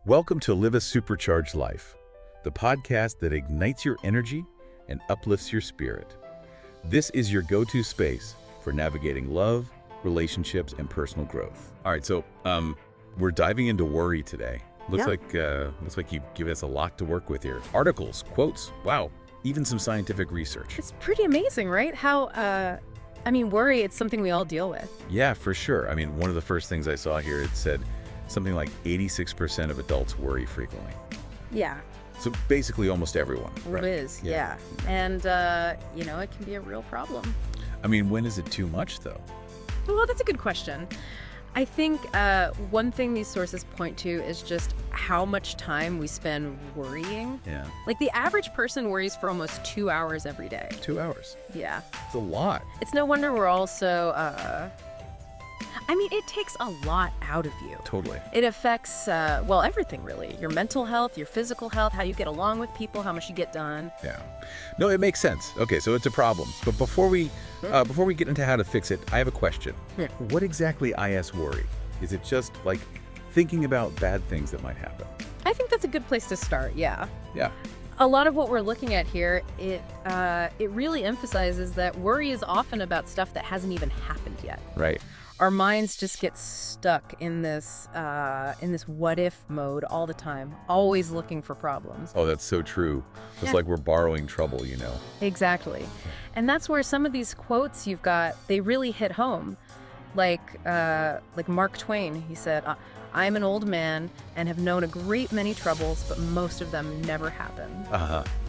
Welcome to Live a Supercharged Life, the podcast that ignites your energy and uplifts your spirit. This is your go-to space for navigating love, relationships, and personal growth. All right, so we're diving into worry today. Looks like you've given us a lot to work with here. Articles, quotes, wow, even some scientific research. It's pretty amazing, right? How, worry, it's something we all deal with. Yeah, for sure. I mean, one of the first things I saw here, it said something like 86% of adults worry frequently. Yeah. So basically almost everyone. Right? It is, yeah. And, it can be a real problem. I mean, when is it too much, though? Well, that's a good question. I think one thing these sources point to is just how much time we spend worrying. Yeah. Like the average person worries for almost 2 hours every day. 2 hours? Yeah. It's a lot. It's no wonder we're also... it takes a lot out of you. Totally. It affects, everything really. Your mental health, your physical health, how you get along with people, how much you get done. Yeah. No, it makes sense. Okay, so it's a problem. But before we get into how to fix it, I have a question. Yeah. What exactly is worry? Is it just like thinking about bad things that might happen? I think that's a good place to start, yeah. Yeah. A lot of what we're looking at here, it really emphasizes that worry is often about stuff that hasn't even happened yet. Right. Our minds just get stuck in this what if mode all the time, always looking for problems. Oh, that's so true. It's like we're borrowing trouble, you know. Exactly. And that's where some of these quotes you've got, they really hit home. Like Mark Twain, he said, "I'm an old man and have known a great many troubles, but most of them never happened."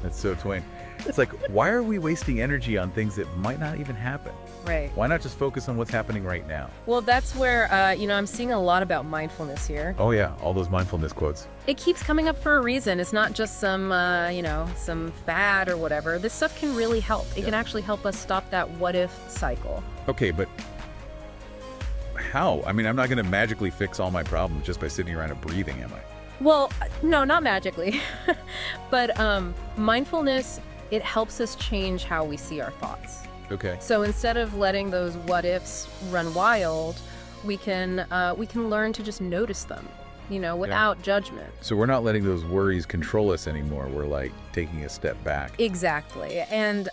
That's so Twain. It's like, why are we wasting energy on things that might not even happen? Right. Why not just focus on what's happening right now? Well, that's where, I'm seeing a lot about mindfulness here. Oh, yeah. All those mindfulness quotes. It keeps coming up for a reason. It's not just some fad or whatever. This stuff can really help. It can actually help us stop that what-if cycle. Okay, but how? I mean, I'm not going to magically fix all my problems just by sitting around and breathing, am I? Well, no, not magically. But mindfulness, it helps us change how we see our thoughts. Okay. So instead of letting those what-ifs run wild, we can learn to just notice them, without judgment. So we're not letting those worries control us anymore. We're like taking a step back. Exactly. And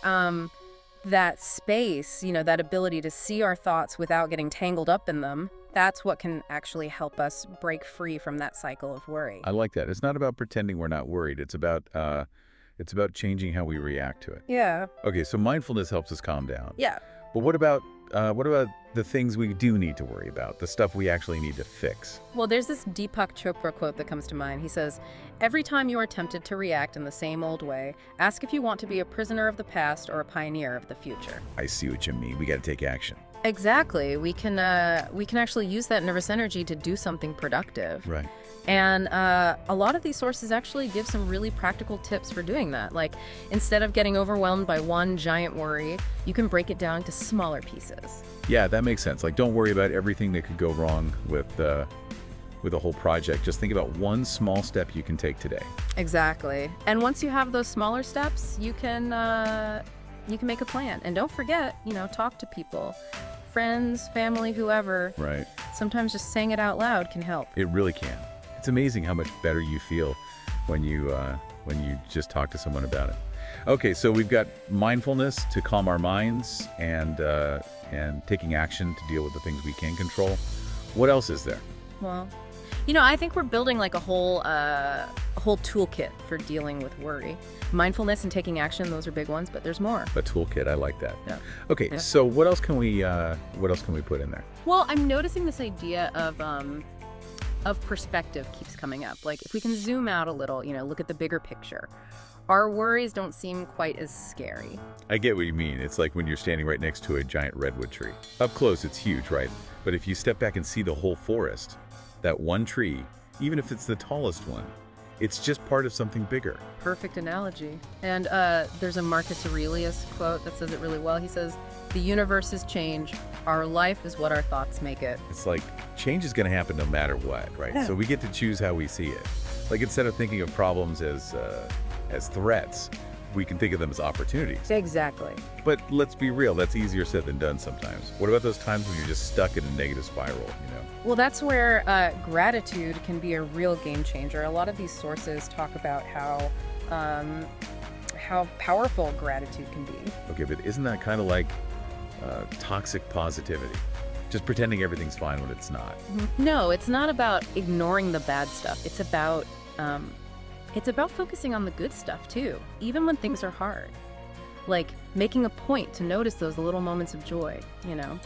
that space, that ability to see our thoughts without getting tangled up in them, that's what can actually help us break free from that cycle of worry. I like that. It's not about pretending we're not worried. It's about changing how we react to it. Yeah. Okay, so mindfulness helps us calm down. Yeah. But what about the things we do need to worry about, the stuff we actually need to fix? Well, there's this Deepak Chopra quote that comes to mind. He says, "Every time you are tempted to react in the same old way, ask if you want to be a prisoner of the past or a pioneer of the future." I see what you mean. We got to take action. Exactly. We can actually use that nervous energy to do something productive. Right. And a lot of these sources actually give some really practical tips for doing that. Like, instead of getting overwhelmed by one giant worry, you can break it down into smaller pieces. Yeah, that makes sense. Like, don't worry about everything that could go wrong with a whole project. Just think about one small step you can take today. Exactly. And once you have those smaller steps, you can make a plan. And don't forget, talk to people. Friends, family, whoever. Right. Sometimes just saying it out loud can help. It really can. It's amazing how much better you feel when you just talk to someone about it. Okay, so we've got mindfulness to calm our minds and taking action to deal with the things we can control. What else is there? Well, I think we're building like a whole toolkit for dealing with worry. Mindfulness and taking action, those are big ones, but there's more. A toolkit, I like that. Yeah. Okay, Yeah. So what else can we put in there? Well, I'm noticing this idea of perspective keeps coming up. Like, if we can zoom out a little, look at the bigger picture, our worries don't seem quite as scary. I get what you mean. It's like when you're standing right next to a giant redwood tree. Up close, it's huge, right? But if you step back and see the whole forest, that one tree, even if it's the tallest one, it's just part of something bigger. Perfect analogy. And there's a Marcus Aurelius quote that says it really well. He says, "The universe is change. Our life is what our thoughts make it." It's like change is going to happen no matter what, right? Yeah. So we get to choose how we see it. Like, instead of thinking of problems as threats, we can think of them as opportunities. Exactly. But let's be real, that's easier said than done sometimes. What about those times when you're just stuck in a negative spiral, you know? Well, that's where gratitude can be a real game changer. A lot of these sources talk about how powerful gratitude can be. Okay, but isn't that kind of like toxic positivity? Just pretending everything's fine when it's not. No, it's not about ignoring the bad stuff. It's about focusing on the good stuff too, even when things are hard. Like making a point to notice those little moments of joy, you know,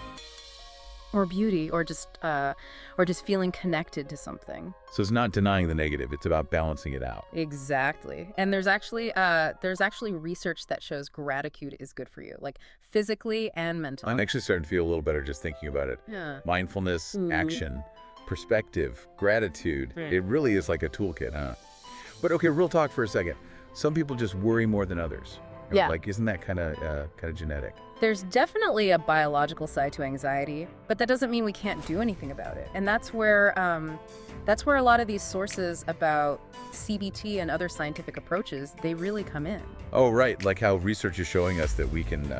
or beauty, or just feeling connected to something. So it's not denying the negative, it's about balancing it out. Exactly. And there's actually research that shows gratitude is good for you, like physically and mentally. I'm actually starting to feel a little better just thinking about it. Yeah. Mindfulness, action, perspective, gratitude. It really is like a toolkit, huh? But okay, real talk for a second. Some people just worry more than others. Yeah. Like, isn't that kind of genetic? There's definitely a biological side to anxiety, but that doesn't mean we can't do anything about it. And that's where a lot of these sources about CBT and other scientific approaches, they really come in. Oh, right. Like how research is showing us that we can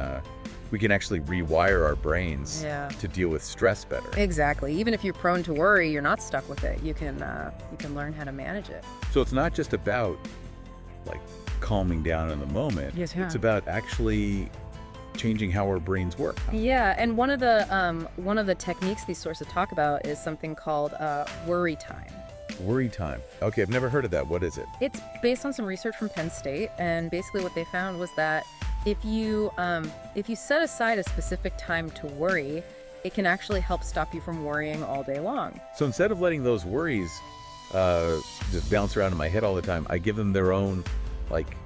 actually rewire our brains to deal with stress better. Exactly. Even if you're prone to worry, you're not stuck with it. You can learn how to manage it. So it's not just about like calming down in the moment. Yes, yeah. It's about actually changing how our brains work. Yeah, and one of the techniques these sources talk about is something called worry time. Worry time. Okay, I've never heard of that. What is it? It's based on some research from Penn State, and basically what they found was that if you set aside a specific time to worry, it can actually help stop you from worrying all day long. So instead of letting those worries just bounce around in my head all the time, I give them their own like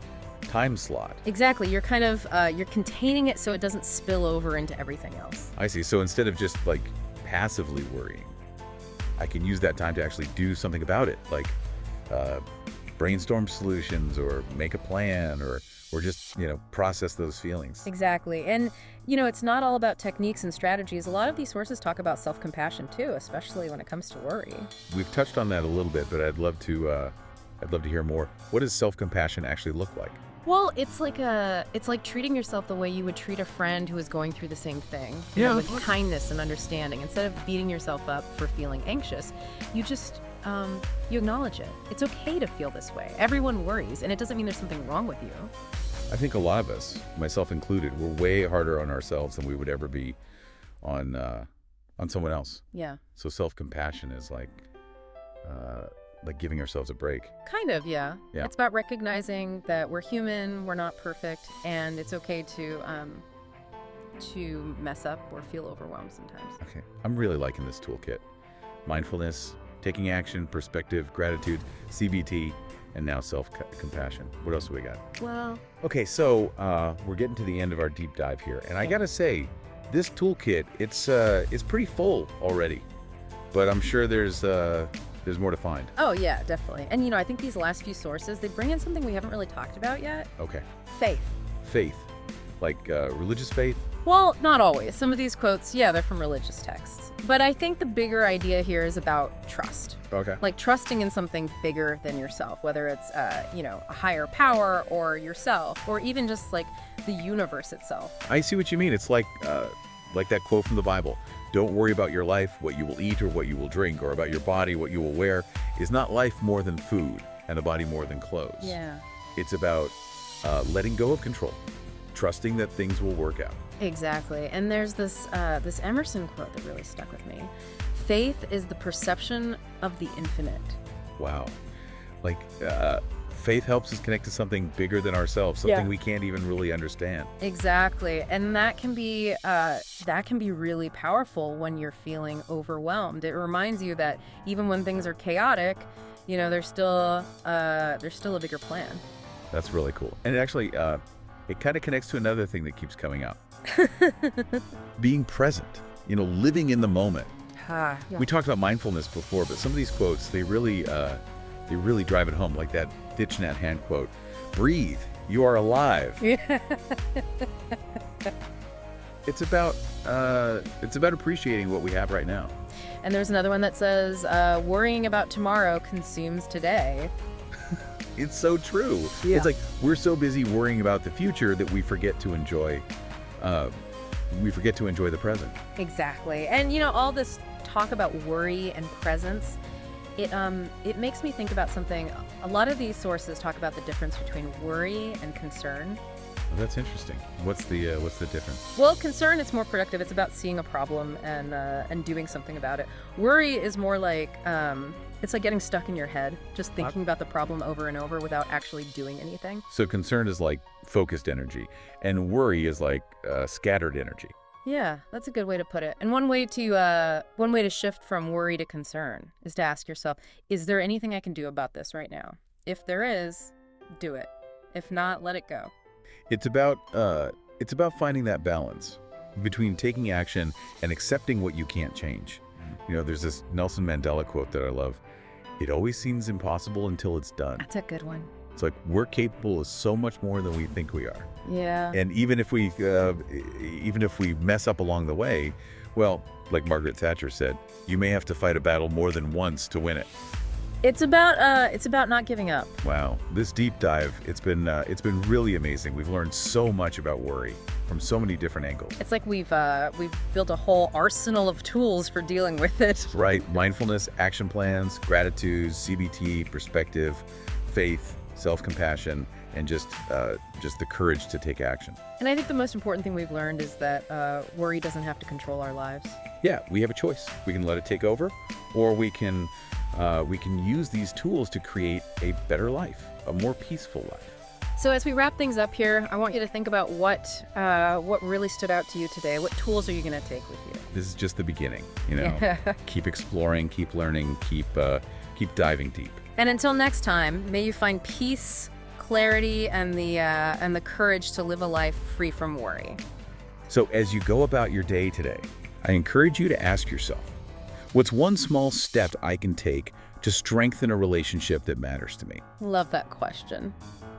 time slot. Exactly. You're kind of you're containing it so it doesn't spill over into everything else. I see. So instead of just like passively worrying, I can use that time to actually do something about it, like brainstorm solutions or make a plan or just, process those feelings. Exactly. And, it's not all about techniques and strategies. A lot of these sources talk about self-compassion too, especially when it comes to worry. We've touched on that a little bit, but I'd love to hear more. What does self-compassion actually look like? Well, it's like treating yourself the way you would treat a friend who is going through the same thing. Yeah. With kindness and understanding. Instead of beating yourself up for feeling anxious, you just you acknowledge it. It's okay to feel this way. Everyone worries, and it doesn't mean there's something wrong with you. I think a lot of us, myself included, we're way harder on ourselves than we would ever be on someone else. Yeah. So self-compassion is like giving ourselves a break. Kind of, yeah. Yeah. It's about recognizing that we're human, we're not perfect, and it's okay to mess up or feel overwhelmed sometimes. Okay. I'm really liking this toolkit. Mindfulness, taking action, perspective, gratitude, CBT, and now self-compassion. What else do we got? Well, okay, so we're getting to the end of our deep dive here, and I gotta say, this toolkit, it's pretty full already, but I'm sure there's more to find. oh yeah, definitely. And I think these last few sources, they bring in something we haven't really talked about yet. Okay. Faith. Faith, like religious faith. Well, not always. Some of these quotes, yeah, they're from religious texts. But I think the bigger idea here is about trust. Okay. Like trusting in something bigger than yourself, whether it's, a higher power or yourself, or even just like the universe itself. I see what you mean. It's like that quote from the Bible. Don't worry about your life, what you will eat or what you will drink, or about your body, what you will wear. Is not life more than food and the body more than clothes? Yeah. It's about letting go of control, trusting that things will work out. Exactly. And there's this Emerson quote that really stuck with me. Faith is the perception of the infinite. Wow. Like, faith helps us connect to something bigger than ourselves, something we can't even really understand. Exactly. And that can be really powerful when you're feeling overwhelmed. It reminds you that even when things are chaotic, there's still a bigger plan. That's really cool. And it actually, it kind of connects to another thing that keeps coming up. Being present, living in the moment. Yeah. We talked about mindfulness before, but some of these quotes, they really drive it home, like that Thich Nhat Hanh quote, breathe, you are alive. It's about appreciating what we have right now. And there's another one that says, worrying about tomorrow consumes today. It's so true. Yeah. It's like we're so busy worrying about the future that we forget to enjoy the present. Exactly. And all this talk about worry and presence, it makes me think about something. A lot of these sources talk about the difference between worry and concern. Well, that's interesting. What's the difference? Well, concern, it's more productive. It's about seeing a problem and doing something about it. Worry is more like it's like getting stuck in your head, just thinking about the problem over and over without actually doing anything. So concern is like focused energy, and worry is like scattered energy. Yeah, that's a good way to put it. And one way to shift from worry to concern is to ask yourself, is there anything I can do about this right now? If there is, do it. If not, let it go. It's about finding that balance between taking action and accepting what you can't change. There's this Nelson Mandela quote that I love. It always seems impossible until it's done. That's a good one. It's like we're capable of so much more than we think we are. Yeah. And even if we mess up along the way, well, like Margaret Thatcher said, you may have to fight a battle more than once to win it. It's about not giving up. Wow, this deep dive, it's been really amazing. We've learned so much about worry from so many different angles. It's like we've built a whole arsenal of tools for dealing with it. Right, mindfulness, action plans, gratitude, CBT, perspective, faith, self-compassion, and just the courage to take action. And I think the most important thing we've learned is that worry doesn't have to control our lives. Yeah, we have a choice. We can let it take over, or we can use these tools to create a better life, a more peaceful life. So as we wrap things up here, I want you to think about what really stood out to you today. What tools are you going to take with you? This is just the beginning, Keep exploring, keep learning, keep diving deep. And until next time, may you find peace, clarity, and the courage to live a life free from worry. So as you go about your day today, I encourage you to ask yourself, what's one small step I can take to strengthen a relationship that matters to me? Love that question.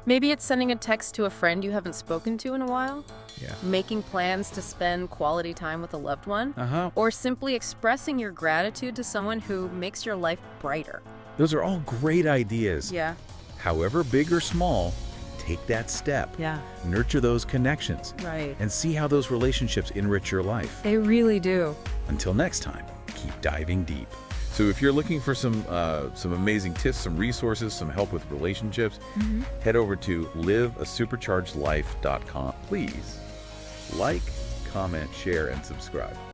Maybe it's sending a text to a friend you haven't spoken to in a while. Yeah. Making plans to spend quality time with a loved one. Or simply expressing your gratitude to someone who makes your life brighter. Those are all great ideas. Yeah. However big or small, take that step. Yeah. Nurture those connections. Right. And see how those relationships enrich your life. They really do. Until next time, keep diving deep. So if you're looking for some amazing tips, some resources, some help with relationships, head over to liveasuperchargedlife.com. Please like, comment, share, and subscribe.